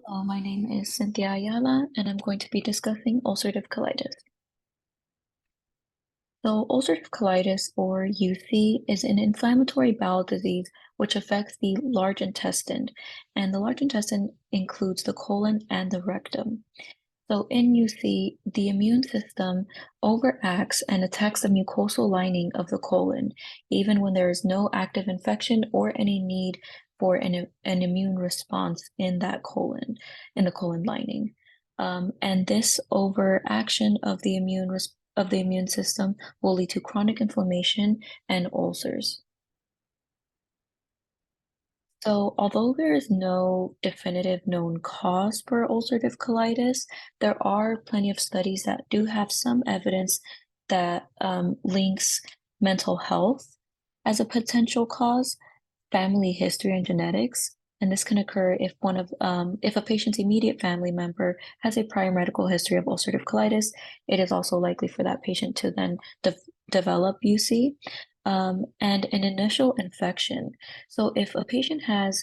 Hello, my name is Cynthia Ayala, and I'm going to be discussing ulcerative colitis. So, ulcerative colitis, or UC, is an inflammatory bowel disease which affects the large intestine, and the large intestine includes the colon and the rectum. So, in UC, the immune system overacts and attacks the mucosal lining of the colon, even when there is no active infection or any need for an immune response in that colon, in the colon lining. And this overaction of of the immune system will lead to chronic inflammation and ulcers. So, although there is no definitive known cause for ulcerative colitis, there are plenty of studies that do have some evidence that links mental health as a potential cause, family history and genetics, and this can occur if a patient's immediate family member has a prior medical history of ulcerative colitis. It is also likely for that patient to then develop UC, and an initial infection. So if a patient has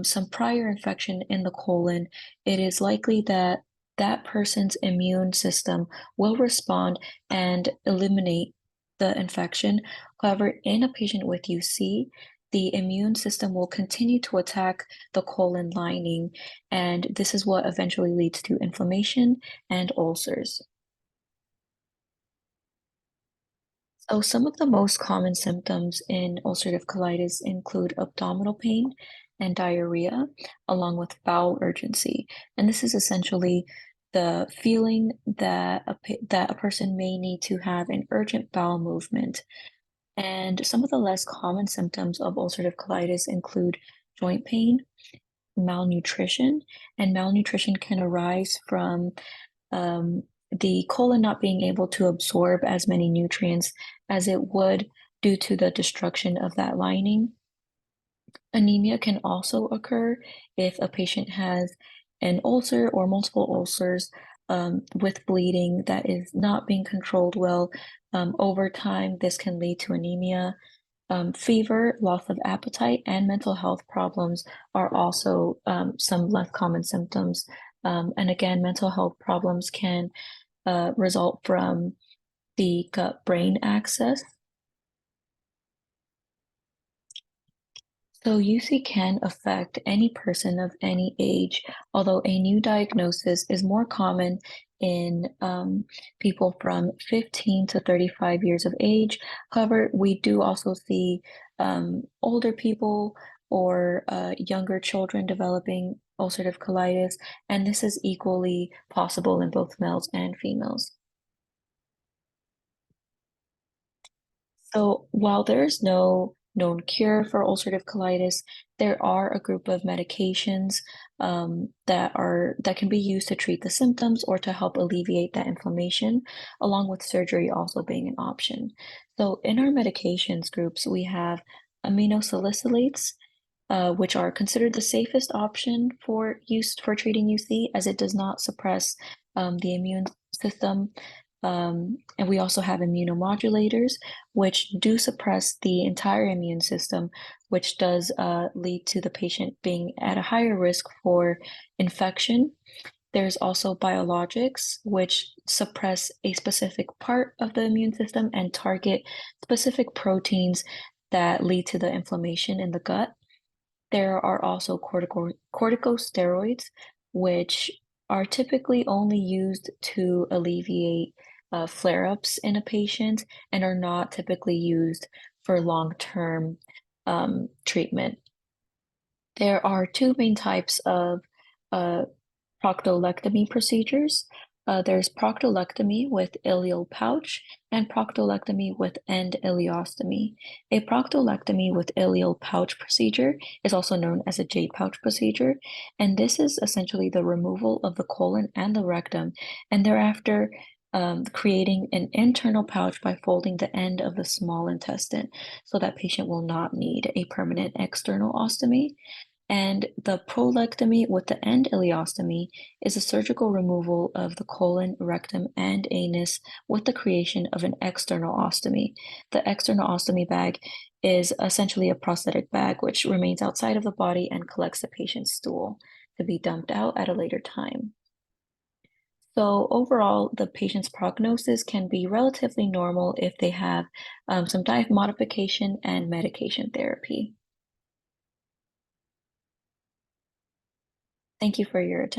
some prior infection in the colon, it is likely that that person's immune system will respond and eliminate the infection. However, in a patient with UC, the immune system will continue to attack the colon lining, and this is what eventually leads to inflammation and ulcers. So some of the most common symptoms in ulcerative colitis include abdominal pain and diarrhea, along with bowel urgency. And this is essentially the feeling that that a person may need to have an urgent bowel movement. And some of the less common symptoms of ulcerative colitis include joint pain, malnutrition, and malnutrition can arise from the colon not being able to absorb as many nutrients as it would due to the destruction of that lining. Anemia can also occur if a patient has an ulcer or multiple ulcers with bleeding that is not being controlled well. Over time, this can lead to anemia. Fever, loss of appetite, and mental health problems are also some less common symptoms. And again, mental health problems can result from the gut-brain axis. So UC can affect any person of any age, although a new diagnosis is more common in people from 15 to 35 years of age. However, we do also see older people or younger children developing ulcerative colitis, and this is equally possible in both males and females. So while there's no known cure for ulcerative colitis, there are a group of medications that can be used to treat the symptoms or to help alleviate that inflammation, along with surgery also being an option. So in our medications groups, we have aminosalicylates, which are considered the safest option for use for treating UC, as it does not suppress the immune system. And we also have immunomodulators, which do suppress the entire immune system, which does lead to the patient being at a higher risk for infection. There's also biologics, which suppress a specific part of the immune system and target specific proteins that lead to the inflammation in the gut. There are also corticosteroids, which are typically only used to alleviate flare-ups in a patient and are not typically used for long-term treatment. There are two main types of uh, proctolectomy procedures. There's proctolectomy with ileal pouch and proctolectomy with end ileostomy. A proctolectomy with ileal pouch procedure is also known as a J pouch procedure, and this is essentially the removal of the colon and the rectum, and thereafter creating an internal pouch by folding the end of the small intestine, so that patient will not need a permanent external ostomy. And the prolectomy with the end ileostomy is a surgical removal of the colon, rectum, and anus with the creation of an external ostomy. The external ostomy bag is essentially a prosthetic bag which remains outside of the body and collects the patient's stool to be dumped out at a later time. So overall, the patient's prognosis can be relatively normal if they have some diet modification and medication therapy. Thank you for your attention.